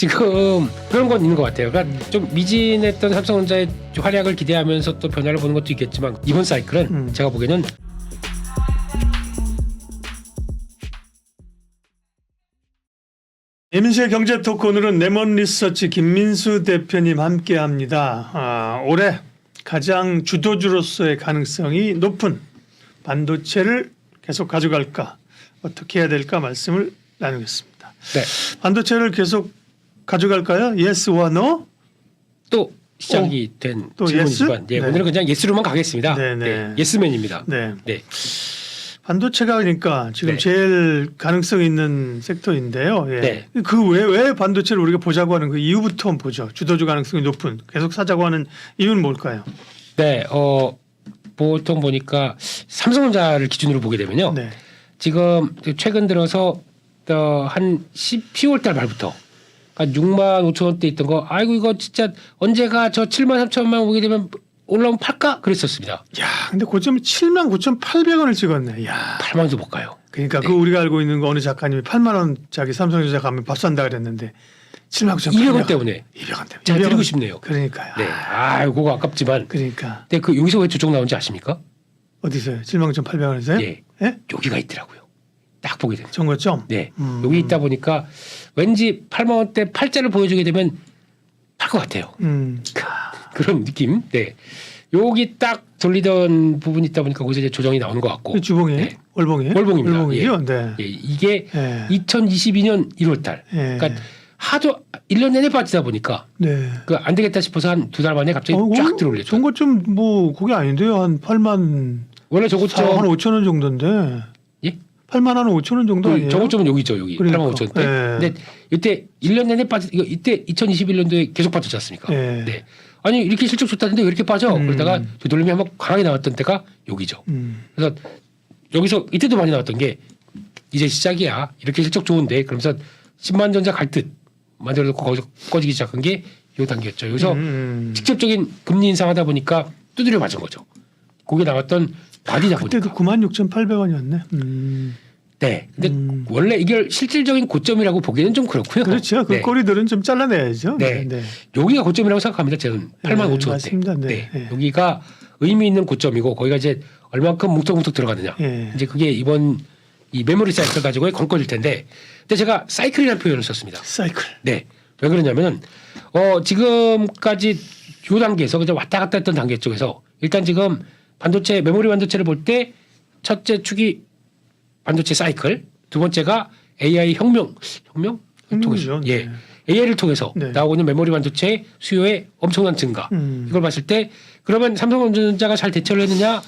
지금 그런 건 있는 것 같아요. 그러니까 좀 미진했던 삼성전자의 활약을 기대하면서 또 변화를 보는 것도 있겠지만 이번 사이클은 제가 보기에는 이민수의 경제 토크 오늘은 레몬 리서치 김민수 대표님 함께합니다. 올해 가장 주도주로서의 가능성이 높은 반도체를 계속 가져갈까 어떻게 해야 될까 말씀을 나누겠습니다. 네. 반도체를 계속 가져갈까요? Yes or no? 또 시작이 된 또 질문이지만 yes? 네. 오늘은 그냥 예스로만 가겠습니다. 네네. 네, 예스맨입니다. 네. 네. 반도체가 그러니까 지금 네. 제일 가능성 있는 섹터인데요. 예. 네. 그 왜 반도체를 우리가 보자고 하는 그 이유부터 한번 보죠. 주도주 가능성이 높은 계속 사자고 하는 이유는 뭘까요? 네, 보통 보니까 삼성전자를 기준으로 보게 되면요. 네. 지금 최근 들어서 한 10월 달 말부터 한 6만 5천 원대 있던 거 아이고 이거 진짜 언제가 저 7만 3천만 오게 되면 올라오면 팔까 그랬었습니다. 야, 근데 고점이 79,800원을 찍었네. 야. 8만 원도 못 가요. 그러니까 네. 그 우리가 알고 있는 거 어느 작가님이 8만 원짜리 삼성전자 가면 밥 산다 그랬는데 79,800원 200원 때문에 200원 때문에. 제가 200원. 드리고 싶네요. 그러니까요. 네, 그거 아깝지만. 그러니까 근데 그 여기서 왜 조정 나온지 아십니까? 어디서요? 79,800원에서요? 예, 예? 여기가 있더라고요. 딱 보게 됩니다. 정거점? 네, 여기 있다 보니까 왠지 8만 원대 팔자를 보여주게 되면 팔 것 같아요. 그런 느낌. 네, 여기 딱 돌리던 부분이 있다 보니까 거기서 이제 조정이 나오는 것 같고. 주봉이 네. 월봉이에요? 월봉입니다. 월봉이죠. 네. 예, 이게 예. 2022년 1월달. 예. 그러니까 하도 1년 내내 빠지다 보니까 네. 그 안 되겠다 싶어서 한 두 달 만에 갑자기 쫙 들어올렸죠. 정거점 뭐 그게 아닌데요. 한 8만 원래 한 저고점 5천 원 정도인데. 예? 8만 한 5천 원 정도 아니에요? 저고점은 여기죠, 여기. 그러니까. 8만 5천 대. 예. 근데 이때 1년 내내 빠지 이거 이때 2021년도에 계속 빠졌지 않습니까? 예. 네. 아니 이렇게 실적 좋다는데 왜 이렇게 빠져? 그러다가 되돌림이 한번 강하게 나왔던 때가 여기죠. 그래서 여기서 이때도 많이 나왔던 게 이제 시작이야. 이렇게 실적 좋은데 그러면서 10만 전자 갈 듯 만들어놓고 거기서 꺼지기 시작한 게 요 단계였죠. 여기서 직접적인 금리 인상하다 보니까 두드려 맞은 거죠. 거기에 나왔던 바디다 그때도 보니까. 96,800원이었네. 네. 근데 원래 이게 실질적인 고점이라고 보기에는 좀 그렇고요. 그렇죠. 그 네. 꼬리들은 좀 잘라내야죠. 네. 여기가 고점이라고 생각합니다. 저는 8만 5천 원대. 맞습니다. 네. 네. 여기가 의미 있는 고점이고 거기가 이제 얼만큼 뭉텅뭉텅 들어가느냐. 예. 이제 그게 이번 이 메모리 사이클 가지고의 관건일 텐데. 근데 제가 사이클이라는 표현을 썼습니다. 사이클. 네. 왜 그러냐면은 지금까지 요 단계에서 그냥 왔다 갔다 했던 단계 쪽에서 일단 지금 반도체 메모리 반도체를 볼 때 첫째 축이 반도체 사이클, 두 번째가 AI 혁명 통해서 혁명이죠. 예. 네. AI를 통해서 네. 나오고 있는 메모리 반도체 수요의 엄청난 증가. 이걸 봤을 때 그러면 삼성전자가 잘 대처를 했느냐?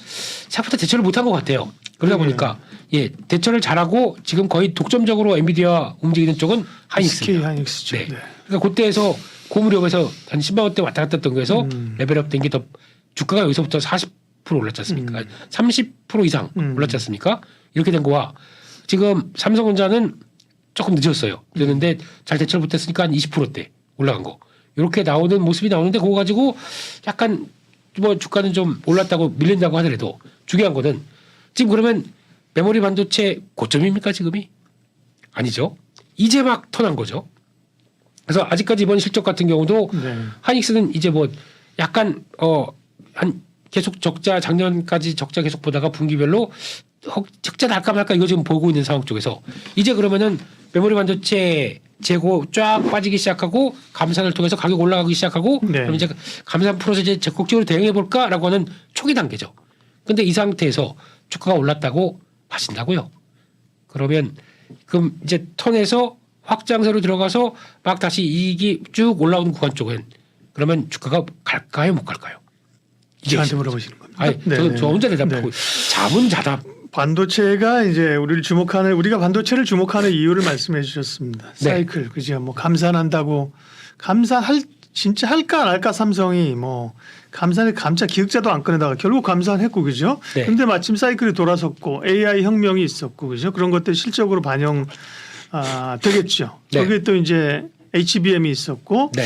생각보다 대처를 못한 것 같아요. 그러다 보니까 예 대처를 잘하고 지금 거의 독점적으로 엔비디아 움직이는 쪽은 하이닉스입니다. SK 하이닉스죠. 네. 네. 그러니까 그때에서 고무력에서 한 10만 원대 왔다 갔다 했던 거에서 레벨업 된 게 더 주가가 여기서부터 40% 올랐지 않습니까? 30% 이상 올랐지 않습니까? 이렇게 된 거와 지금 삼성전자는 조금 늦었어요. 그랬는데 잘 대처를 못했으니까 한 20%대 올라간 거. 이렇게 나오는 모습이 나오는데 그거 가지고 약간 뭐 주가는 좀 올랐다고 밀린다고 하더라도 중요한 거는 지금 그러면 메모리 반도체 고점입니까 지금이? 아니죠. 이제 막 터난 거죠. 그래서 아직까지 이번 실적 같은 경우도 네. 하이닉스는 이제 뭐 약간 한 계속 적자 작년까지 적자 계속 보다가 분기별로 적자 날까 말까 이거 지금 보고 있는 상황 쪽에서 이제 그러면은 메모리 반도체 재고 쫙 빠지기 시작하고 감산을 통해서 가격 올라가기 시작하고 네. 그럼 이제 감산 풀어서 이제 적극적으로 대응해 볼까라고 하는 초기 단계죠. 근데 이 상태에서 주가가 올랐다고 봐진다고요. 그러면 그럼 이제 턴에서 확장세로 들어가서 막 다시 이익이 쭉 올라오는 구간 쪽은 그러면 주가가 갈까요 못 갈까요? 이게 저한테 있습니다. 물어보시는 겁니다. 아니, 네. 저 혼자 대답하고 자문자답. 반도체가 이제 우리가 반도체를 주목하는 이유를 말씀해 주셨습니다. 네. 사이클 그죠? 뭐 감산한다고 진짜 할까 안 할까 삼성이 뭐 감산에 감자 기획자도 안 꺼내다가 결국 감산했고 그죠? 네. 그런데 마침 사이클이 돌아섰고 AI 혁명이 있었고 그죠? 그런 것들 실적으로 반영 되겠죠. 네. 거기에 또 이제 HBM이 있었고 네.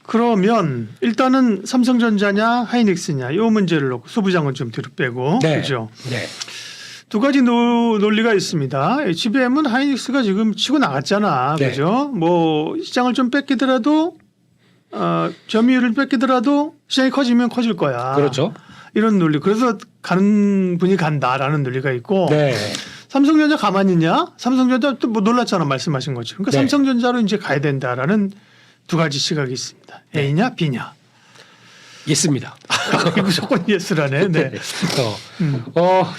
그러면 일단은 삼성전자냐 하이닉스냐 이 문제를 놓고 소부장은 좀 뒤로 빼고 네. 그죠? 네. 두 가지 논리가 있습니다. HBM은 하이닉스가 지금 치고 나갔잖아, 네. 그죠? 뭐 시장을 좀 뺏기더라도 점유율을 뺏기더라도 시장이 커지면 커질 거야. 그렇죠. 이런 논리. 그래서 가는 분이 간다라는 논리가 있고. 네. 삼성전자 가만히 있냐? 삼성전자 또 뭐 놀랐잖아, 말씀하신 것처럼. 그러니까 네. 삼성전자로 이제 가야 된다라는 두 가지 시각이 있습니다. A냐 B냐. 있습니다. 무조건 예스라네. 네.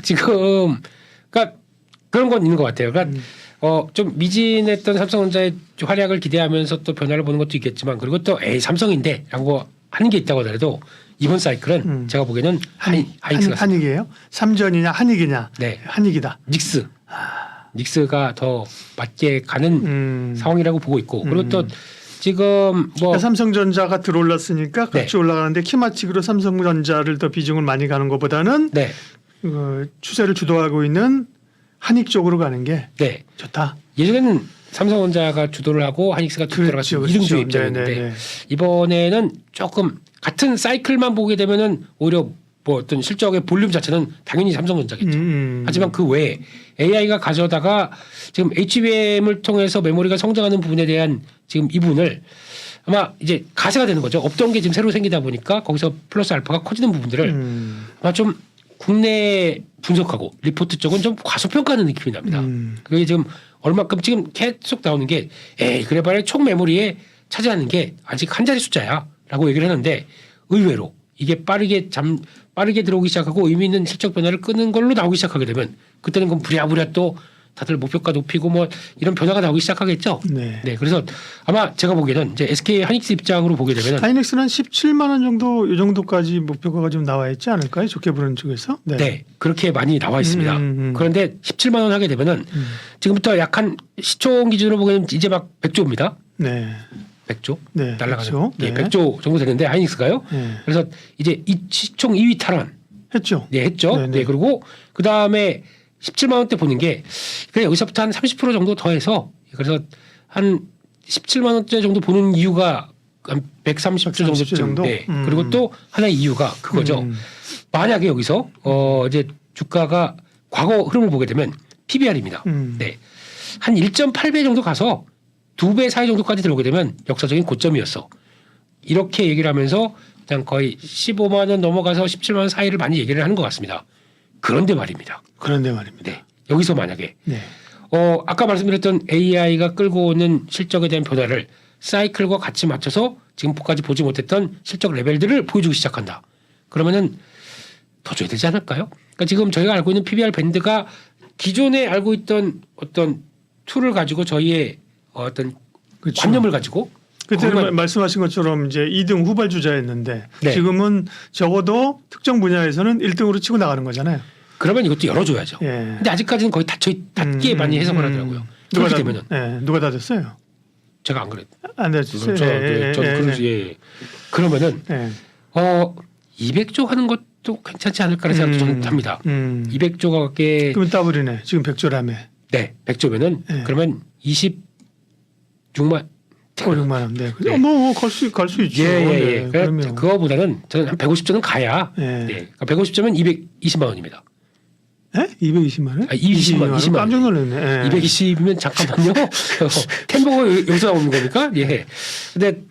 지금 그러니까 그런 건 있는 것 같아요. 그러니까 좀 미진했던 삼성전자의 활약을 기대하면서 또 변화를 보는 것도 있겠지만 그리고 또 삼성인데라고 하는 게 있다고 하더라도 이번 사이클은 제가 보기에는 하이닉스가 한익이에요? 삼전이냐 한익이냐? 네. 한익이다. 닉스가 더 맞게 가는 상황이라고 보고 있고 그리고 또 지금 뭐 그러니까 삼성전자가 들어올랐으니까 같이 네. 올라가는데 키마치기로 삼성전자를 더 비중을 많이 가는 것보다는 네. 추세를 주도하고 있는 한익 쪽으로 가는 게 네. 좋다. 예전에는 삼성전자가 주도를 하고 하이닉스가 쭉 들어가서 이등주 입장이었는데 네네네. 이번에는 조금 같은 사이클만 보게 되면은 오히려 뭐 어떤 실적의 볼륨 자체는 당연히 삼성전자겠죠. 하지만 그 외에 AI가 가져다가 지금 HBM을 통해서 메모리가 성장하는 부분에 대한 지금 이 부분을 아마 이제 가세가 되는 거죠. 없던 게 지금 새로 생기다 보니까 거기서 플러스 알파가 커지는 부분들을 아마 좀 국내 분석하고 리포트 쪽은 좀 과소평가하는 느낌이 납니다. 그게 지금 얼마큼 지금 계속 나오는 게 그래봐야 총 메모리에 차지하는 게 아직 한 자리 숫자야라고 얘기를 하는데 의외로 이게 빠르게 들어오기 시작하고 의미 있는 실적 변화를 끄는 걸로 나오기 시작하게 되면 그때는 그럼 부랴부랴 또 다들 목표가 높이고 뭐 이런 변화가 나오기 시작하겠죠. 네. 그래서 아마 제가 보기에는 이제 SK 하이닉스 입장으로 보게 되면 하이닉스는 한 17만 원 정도 이 정도까지 목표가가 좀 나와 있지 않을까요? 좋게 보는 쪽에서. 네. 그렇게 많이 나와 있습니다. 그런데 17만 원 하게 되면은 지금부터 약한 시총 기준으로 보기에는 이제 막 100조입니다. 네. 100조 네. 날라가는 100조. 예, 네. 100조 정도 되는데 하이닉스가요. 네. 그래서 이제 이 시총 2위 탈환 했죠. 했죠. 네네. 네. 그리고 그 다음에 17만 원대 보는 게 그냥 여기서부터 한 30% 정도 더해서 그래서 한 17만 원대 정도 보는 이유가 한 130조 130조 정도쯤. 정도? 네. 그리고 또 하나의 이유가 그거죠. 만약에 여기서 이제 주가가 과거 흐름을 보게 되면 PBR입니다. 네. 한 1.8배 정도 가서 2배 사이 정도까지 들어오게 되면 역사적인 고점이었어. 이렇게 얘기를 하면서 그냥 거의 15만 원 넘어가서 17만 원 사이를 많이 얘기를 하는 것 같습니다. 그런데 말입니다. 그런데 말입니다. 네. 여기서 만약에 네. 아까 말씀드렸던 AI가 끌고 오는 실적에 대한 변화를 사이클과 같이 맞춰서 지금까지 보지 못했던 실적 레벨들을 보여주기 시작한다. 그러면은 더 줘야 되지 않을까요? 그러니까 지금 저희가 알고 있는 PBR 밴드가 기존에 알고 있던 어떤 툴을 가지고 저희의 어떤 그렇죠. 관념을 가지고 그때는 거기만- 말씀하신 것처럼 이제 2등 후발주자였는데 네. 지금은 적어도 특정 분야에서는 1등으로 치고 나가는 거잖아요. 그러면 이것도 열어줘야죠. 예. 근데 아직까지는 거의 닫게 많이 해석을 하더라고요. 그렇게 되면은 누가 닫았어요? 제가 안 그래도 안 닫았어요. 그러면은 예. 200조 하는 것도 괜찮지 않을까라는 생각도 저는 합니다. 200조가 게 그러면 더블이네. 지금 100조라며. 네, 100조면은 네. 그러면 26만 6만 원. 네. 네. 뭐갈 수 있죠. 예. 네. 그러면 그거보다는 저는 한 150조는 가야. 예. 네. 그러니까 150조면 220만 원입니다. 예? 220만 원? 아, 20만 원. 깜짝 놀랐네. 예. 220이면 잠깐만요. 캔버거 여기서 나오는 겁니까? 예. 근데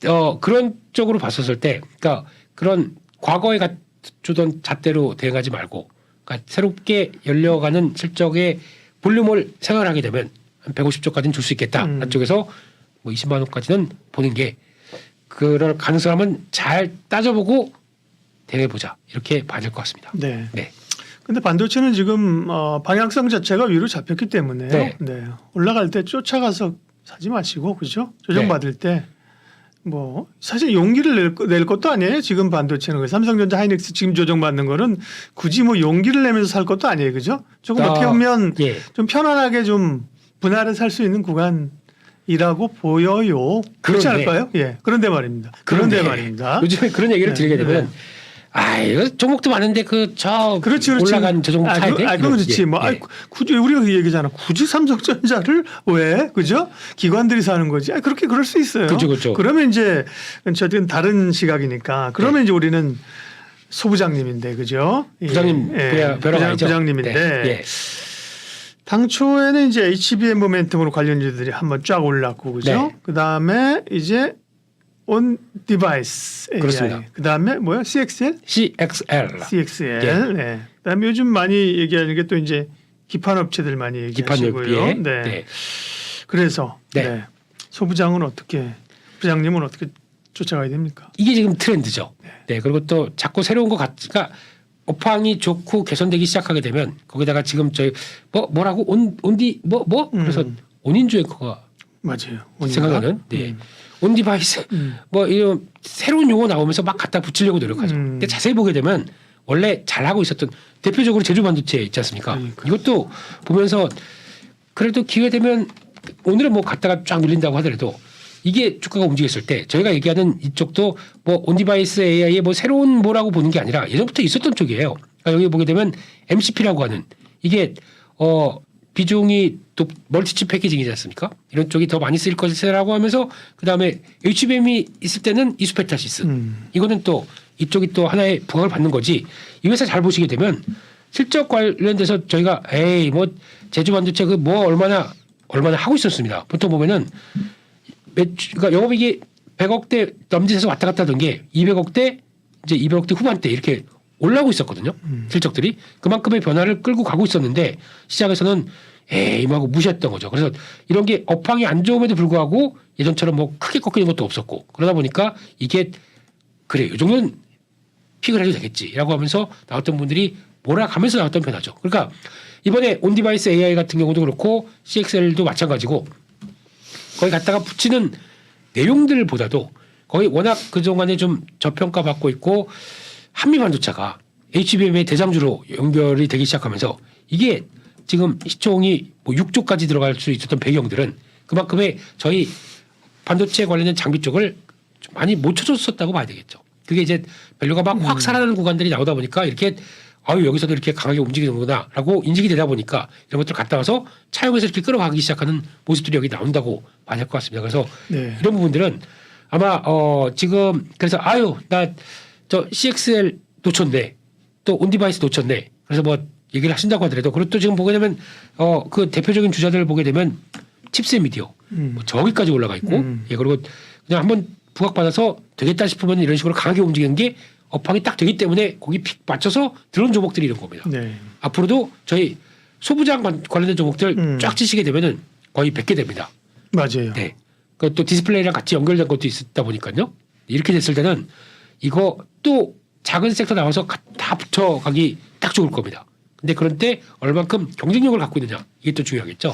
그런 쪽으로 봤었을 때, 그러니까 그런 과거에 갖추던 잣대로 대응하지 말고, 그러니까 새롭게 열려가는 실적의 볼륨을 생각하게 되면 한 150조까지는 줄 수 있겠다. 안쪽에서 뭐 20만 원까지는 보는 게 그럴 가능성을 한번 잘 따져보고 대응해보자. 이렇게 봐야 될 것 같습니다. 네. 네. 근데 반도체는 지금 방향성 자체가 위로 잡혔기 때문에 네. 올라갈 때 쫓아가서 사지 마시고 그죠? 조정받을 때 뭐 사실 용기를 낼 것도 아니에요. 지금 반도체는 삼성전자 하이닉스 지금 조정받는 거는 굳이 뭐 용기를 내면서 살 것도 아니에요. 그죠? 조금 어떻게 보면 예. 좀 편안하게 좀 분할을 살 수 있는 구간이라고 보여요. 그렇지 그런데- 않을까요? 예. 그런데 말입니다. 그런데 말입니다. 요즘에 그런 얘기를 네, 드리게 되면 네. 이거 종목도 많은데 그렇지. 그렇지. 올라간 저 종목 사야 돼? 그건 이런- 그렇지. 예, 뭐 예. 굳이 우리가 그 얘기잖아. 굳이 삼성전자를 왜 그죠? 기관들이 사는 거지. 그렇게 그럴 수 있어요. 그렇죠. 그러면 이제 저든 다른 시각이니까. 그러면 이제 우리는 소부장님인데 그죠? 부장님 벼랑 알죠? 부장님인데 네, 예. 당초에는 이제 HBM 모멘텀으로 관련주들이 한번 쫙 올랐고 그죠? 네. 그다음에 이제 온 디바이스 AI. 그렇습니다. 그다음에 뭐야? CXL? CXL. CXL. 네. 그다음에 요즘 많이 얘기하는 게 또 이제 기판 업체들 많이 기판 얘기하시고요. 엽기에. 네. 네. 그래서 네. 네. 소부장은 어떻게 부장님은 어떻게 쫓아가야 됩니까? 이게 지금 트렌드죠. 네. 그리고 또 자꾸 새로운 거 같으니까 업황이 좋고 개선되기 시작하게 되면 거기다가 지금 저희 뭐라고 온디 뭐 그래서 온인조 앵커가 맞아요. 생각하는 네. 온 디바이스 뭐 이런 새로운 용어 나오면서 막 갖다 붙이려고 노력하죠. 근데 자세히 보게 되면 원래 잘하고 있었던 대표적으로 제주 반도체 있지 않습니까? 이것도 보면서 그래도 기회 되면 오늘은 뭐 갖다가 쫙 밀린다고 하더라도 이게 주가가 움직였을 때 저희가 얘기하는 이쪽도 뭐 온디바이스 AI의 뭐 새로운 뭐라고 보는 게 아니라 예전부터 있었던 쪽이에요. 그러니까 여기 보게 되면 MCP라고 하는 이게 비중이 또 멀티칩 패키징이지 않습니까? 이런 쪽이 더 많이 쓰일 것이라고 하면서 그다음에 HBM이 있을 때는 이수페타시스 이거는 또 이쪽이 또 하나의 부각을 받는 거지. 이 회사 잘 보시게 되면 실적 관련돼서 저희가 에이 뭐 제주 반도체 그 뭐 얼마나 하고 있었습니다. 보통 보면은 그러니까 영업이익이 100억대 넘짓해서 왔다 갔다 하던 게 200억대 이제 200억대 후반대 이렇게 올라오고 있었거든요. 실적들이 그만큼의 변화를 끌고 가고 있었는데 시장에서는 에이 하고 무시했던 거죠. 그래서 이런 게 업황이 안 좋음에도 불구하고 예전처럼 뭐 크게 꺾이는 것도 없었고 그러다 보니까 이게 그래 이 정도는 픽을 해도 되겠지라고 하면서 나왔던 분들이 몰아가면서 나왔던 변화죠. 그러니까 이번에 온디바이스 AI 같은 경우도 그렇고 CXL도 마찬가지고 거기 갖다가 붙이는 내용들보다도 거의 워낙 그동안에 좀 저평가 받고 있고 한미반도체가 HBM의 대장주로 연결이 되기 시작하면서 이게 지금 시총이 뭐 6조까지 들어갈 수 있었던 배경들은 그만큼의 저희 반도체 관련된 장비 쪽을 좀 많이 못 쳐줬었다고 봐야 되겠죠. 그게 이제 밸류가 막 확 살아나는 구간들이 나오다 보니까 이렇게 아유 여기서도 이렇게 강하게 움직이는구나라고 인식이 되다 보니까 이런 것들 갖다 와서 차용해서 이렇게 끌어가기 시작하는 모습들이 여기 나온다고 봐야 될 것 같습니다. 그래서 네. 이런 부분들은 아마 지금 그래서 아유 나 저 CXL 놓쳤네 또 온디바이스 놓쳤네 그래서 뭐 얘기를 하신다고 하더라도 그리고 또 지금 보게 되면 그 대표적인 주자들을 보게 되면 칩셋 미디어 뭐 저기까지 올라가 있고 예 그리고 그냥 한번 부각받아서 되겠다 싶으면 이런 식으로 강하게 움직이는 게 업황이 딱 되기 때문에 거기 픽 맞춰서 들어온 종목들이 이런 겁니다. 네. 앞으로도 저희 소부장 관련된 종목들 쫙 치시게 되면은 거의 100개 됩니다. 맞아요. 네. 그또 디스플레이랑 같이 연결된 것도 있다 보니까요. 이렇게 됐을 때는 이거 또 작은 섹터 나와서 다 붙여가기 딱 좋을 겁니다. 근데 그런 때 얼만큼 경쟁력을 갖고 있느냐 이게 또 중요하겠죠.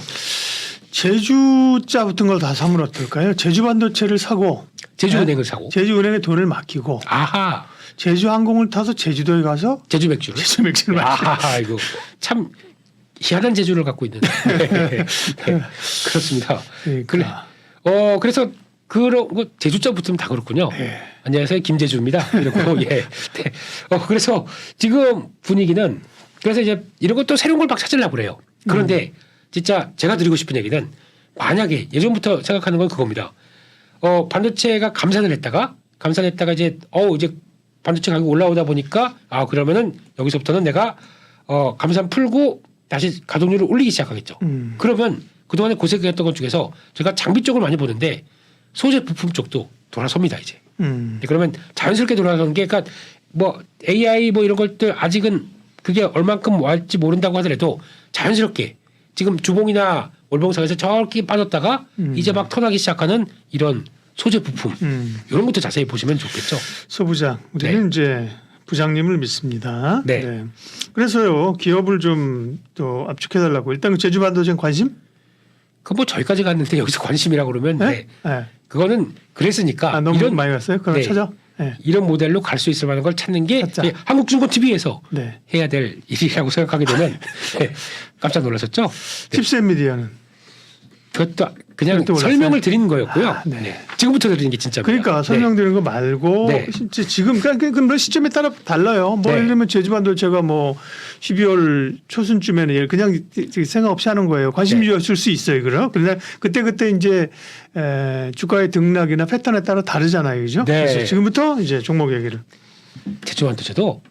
제주자 붙은 걸 다 사면 어떨까요? 제주 반도체를 사고 제주은행을 사고 제주은행에 돈을 맡기고 아하 제주항공을 타서 제주도에 가서 제주 맥주를 제주 맥주를 마시고 아하 이거 참 희한한 재주를 갖고 있는 네. 그렇습니다. 그러니까. 그래서 그런 거 제주자 붙으면 다 그렇군요. 네. 안녕하세요 김제주입니다. 이러고 예. 네. 그래서 지금 분위기는 그래서 이제 이런 것도 새로운 걸 막 찾으려고 그래요. 그런데 진짜 제가 드리고 싶은 얘기는 만약에 예전부터 생각하는 건 그겁니다. 반도체가 감산을 했다가 이제 이제 반도체 가격이 올라오다 보니까 그러면은 여기서부터는 내가 감산 풀고 다시 가동률을 올리기 시작하겠죠. 그러면 그동안에 고생했던 것 중에서 제가 장비 쪽을 많이 보는데 소재 부품 쪽도 돌아섭니다 이제. 그러면 자연스럽게 돌아서는 게 그러니까 뭐 AI 뭐 이런 것들 아직은 그게 얼만큼 왔지 모른다고 하더라도 자연스럽게 지금 주봉이나 월봉상에서 저렇게 빠졌다가 이제 막 턴하기 시작하는 이런 소재 부품 이런 것도 자세히 보시면 좋겠죠. 소부장 우리는 이제 부장님을 믿습니다. 네. 그래서요 기업을 좀 또 압축해달라고 일단 제주 반도체 관심? 그 뭐 저기까지 갔는데 여기서 관심이라고 그러면 네? 네. 그거는 그랬으니까 너무 이런 많이 갔어요? 그럼 네. 찾아. 네. 이런 모델로 갈 수 있을 만한 걸 찾는 게 찾자. 한국중고TV에서 네. 해야 될 일이라고 생각하게 되면 네. 깜짝 놀라셨죠? 네. 칩셋 미디어는 그것도 그냥 그것도 설명을 드리는 거였고요. 네. 네. 지금부터 드리는 게 진짜입니다. 그러니까 설명드리는 거 말고 네. 진짜 지금 그러니까 시점에 따라 달라요. 뭐 네. 예를 들면 제주 반도체가 뭐 12월 초순쯤에는 그냥 생각 없이 하는 거예요. 관심이었을 수 있어요, 그럼. 그런데 그때 이제 주가의 등락이나 패턴에 따라 다르잖아요, 그죠? 네. 그래서 지금부터 이제 종목 얘기를. 제주한테도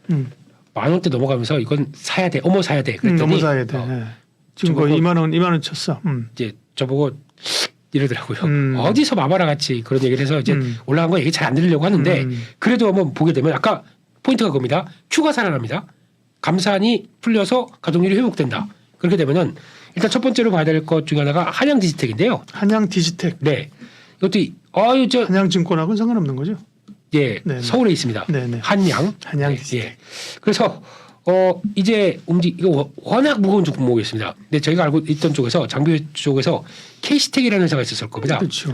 만 원대 넘어가면서 이건 사야 돼. 사야 돼. 그랬더니 너무 사야 돼. 네. 지금 거의 저보고 2만 원 쳤어. 이제 저보고 이러더라고요. 어디서 마마라 같이 그런 얘기를 해서 이제 올라간 거 얘기 잘 안 들으려고 하는데 그래도 한번 보게 되면 아까 포인트가 그겁니다. Q가 살아납니다. 감산이 풀려서 가동률이 회복된다. 그렇게 되면은 일단 첫 번째로 봐야 될 것 중에 하나가 한양 디지텍인데요. 한양 디지텍. 네. 이것도 한양증권하고는 상관없는 거죠? 예, 네네. 서울에 있습니다. 네네. 한양. 한양 예, 디지텍. 예. 그래서 이제 이거 워낙 무거운 종목이었습니다. 근데 저희가 알고 있던 쪽에서 장비 쪽에서 K시텍이라는 회사가 있었을 겁니다. 그렇죠.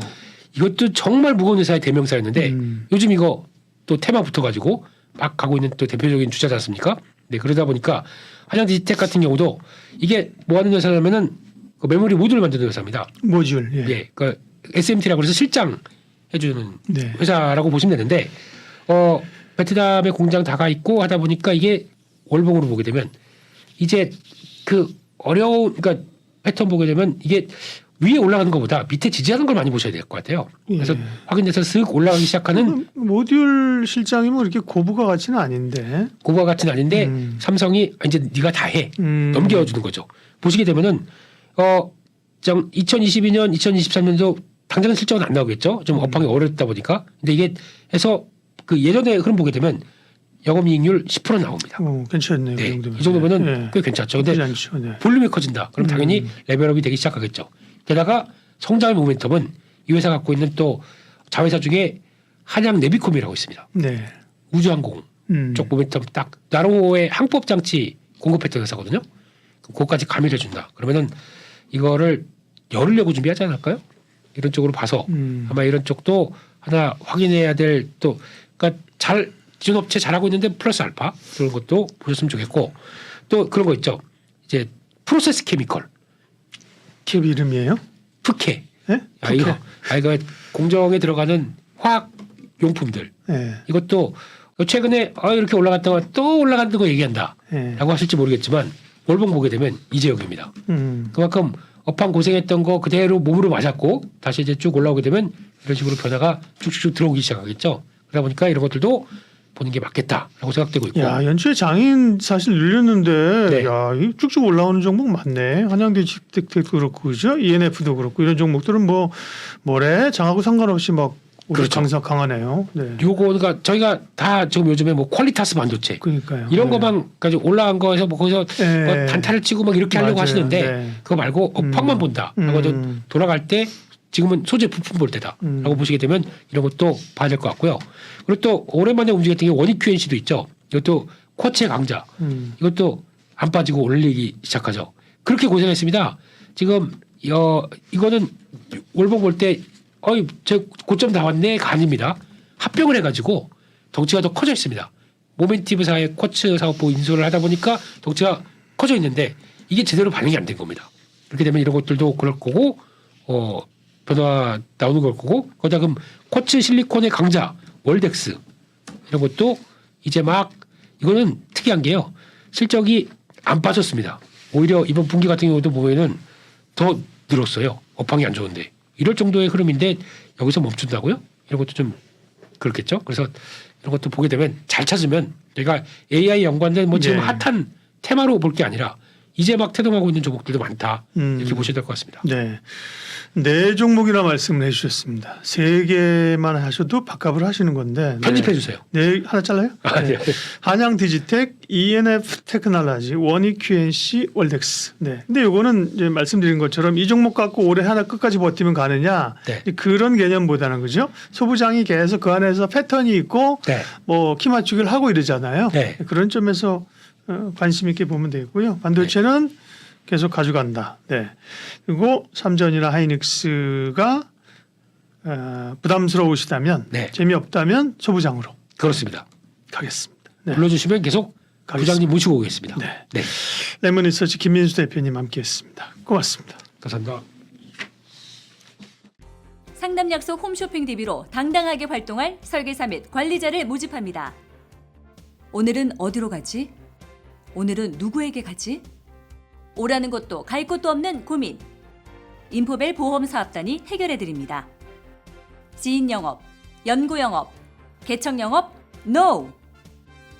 이것도 정말 무거운 회사의 대명사였는데 요즘 이거 또 테마 붙어가지고 막 가고 있는 또 대표적인 주자지 않습니까? 네, 그러다 보니까 한양 디지텍 같은 경우도 이게 뭐 하는 회사냐면은 그 메모리 모듈을 만드는 회사입니다. 모듈. 예. 예, 그 SMT라고 해서 실장 해주는 네. 회사라고 보시면 되는데 베트남에 공장 다가 있고 하다 보니까 이게 월봉으로 보게 되면 이제 그 어려운 그러니까 패턴 보게 되면 이게 위에 올라가는 것보다 밑에 지지하는 걸 많이 보셔야 될 것 같아요. 그래서 예. 확인돼서 슥 올라가기 시작하는 모듈 실장이 뭐 이렇게 고부가 같지는 아닌데. 고부와 같은 아닌데 삼성이 이제 네가 다 해 넘겨주는 거죠. 보시게 되면은 2022년, 2023년도 당장은 실적은 안 나오겠죠. 좀 업황이 어렵다 보니까. 근데 이게 해서 그 예전에 흐름 보게 되면 영업이익률 10% 나옵니다. 괜찮네요. 네, 그 정도면. 이 정도면은 예. 꽤 괜찮죠. 근데 나쁘지 않죠. 네. 볼륨이 커진다. 그럼 당연히 레벨업이 되기 시작하겠죠. 게다가 성장의 모멘텀은 이 회사 갖고 있는 또 자회사 중에 한양 내비콤이라고 있습니다. 네. 우주항공 쪽 모멘텀 딱 나로의 항법 장치 공급했던 회사거든요. 그거까지 가미를 해준다. 그러면은 이거를 열으려고 준비하지 않을까요? 이런 쪽으로 봐서 아마 이런 쪽도 하나 확인해야 될 또 그러니까 잘 기존 업체 잘하고 있는데 플러스 알파 그런 것도 보셨으면 좋겠고 또 그런 거 있죠. 이제 프로세스 케미컬 기업 이름이에요? 푸케. 예? 이거 공정에 들어가는 화학 용품들 예. 이것도 최근에 이렇게 올라갔다가 또 올라간다는 거 얘기한다라고 예. 하실지 모르겠지만 월봉 보게 되면 이재역입니다. 그만큼 업황 고생했던 거 그대로 몸으로 맞았고 다시 이제 쭉 올라오게 되면 이런 식으로 변화가 쭉쭉 들어오기 시작하겠죠. 그러다 보니까 이런 것들도 보는 게 맞겠다라고 생각되고 있고. 야, 연초에 장인 사실 늘렸는데 네. 야, 이 쭉쭉 올라오는 종목 많네. 한양디지텍도 그렇고 그죠? ENF도 그렇고 이런 종목들은 뭐래 장하고 상관없이 막 올해 그렇죠. 장사 강하네요. 네. 요거가 저희가 다 지금 요즘에 뭐 퀄리타스 반도체 그러니까요. 이런 네. 것만 가지고 올라간 거에서 뭐 거기서 네. 뭐 단타를 치고 막 이렇게 하려고 맞아요. 하시는데 네. 그거 말고 업황만 본다. 하고도 돌아갈 때 지금은 소재 부품 볼 때다라고 보시게 되면 이런 것도 봐야 될 것 같고요. 그리고 또 오랜만에 움직였던 게 원익 QNC도 있죠. 이것도 쿼츠의 강자. 이것도 안 빠지고 올리기 시작하죠. 그렇게 고생했습니다. 지금 이거는 월봉 볼 때 저 고점 다 왔네가 아닙니다. 합병을 해가지고 덩치가 더 커져 있습니다. 모멘티브사의 쿼츠 사업부 인수를 하다 보니까 덩치가 커져 있는데 이게 제대로 반응이 안 된 겁니다. 그렇게 되면 이런 것들도 그럴 거고 변화 나오는 걸 거고 거기다 그럼 쿼츠 실리콘의 강자 월덱스 이런 것도 이제 막 이거는 특이한 게요. 실적이 안 빠졌습니다. 오히려 이번 분기 같은 경우도 보면은 더 늘었어요. 업황이 안 좋은데 이럴 정도의 흐름인데 여기서 멈춘다고요? 이런 것도 좀 그렇겠죠. 그래서 이런 것도 보게 되면 잘 찾으면 저희가 AI 연관된 뭐 지금 네. 핫한 테마로 볼 게 아니라 이제 막 태동하고 있는 종목들도 많다 이렇게 보셔야 될 것 같습니다. 네. 네 종목이나 말씀을 해주셨습니다. 세 개만 하셔도 밥값을 하시는 건데. 편집해 네. 주세요. 네, 하나 잘라요? 네. 한양 디지텍, ENF 테크놀로지, 원익 QNC, 월덱스. 네. 근데 요거는 이제 말씀드린 것처럼 이 종목 갖고 올해 하나 끝까지 버티면 가느냐 네. 그런 개념보다는 그죠? 소부장이 계속 그 안에서 패턴이 있고 네. 뭐 키 맞추기를 하고 이러잖아요. 네. 그런 점에서 관심 있게 보면 되고요. 반도체는 계속 가져간다. 네. 그리고 삼전이나 하이닉스가 부담스러우시다면 네. 재미없다면 소부장으로 그렇습니다. 가겠습니다. 네. 불러주시면 계속 부장님 모시고 오겠습니다. 네. 네. 레몬리서치 김민수 대표님 함께했습니다. 고맙습니다. 감사합니다. 상담 약속 홈쇼핑 DB로 당당하게 활동할 설계사 및 관리자를 모집합니다. 오늘은 어디로 가지? 오늘은 누구에게 가지? 오라는 것도 갈 곳도 없는 고민. 인포벨 보험사업단이 해결해드립니다. 지인 영업, 연구 영업, 개척 영업, NO!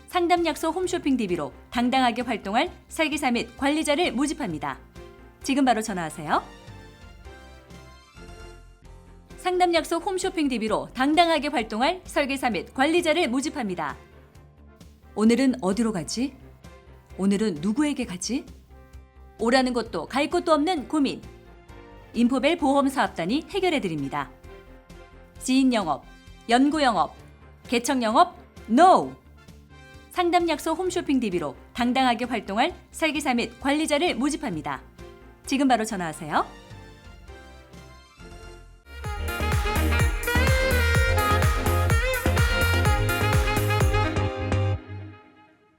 상담 약속 홈쇼핑 DB로 당당하게 활동할 설계사 및 관리자를 모집합니다. 지금 바로 전화하세요. 상담 약속 홈쇼핑 DB로 당당하게 활동할 설계사 및 관리자를 모집합니다. 오늘은 어디로 가지? 오늘은 누구에게 가지? 오라는 것도 갈 곳도 없는 고민. 인포벨 보험사업단이 해결해드립니다. 지인 영업, 연구 영업, 개척 영업, NO! 상담 약속 홈쇼핑 DB로 당당하게 활동할 설계사 및 관리자를 모집합니다. 지금 바로 전화하세요.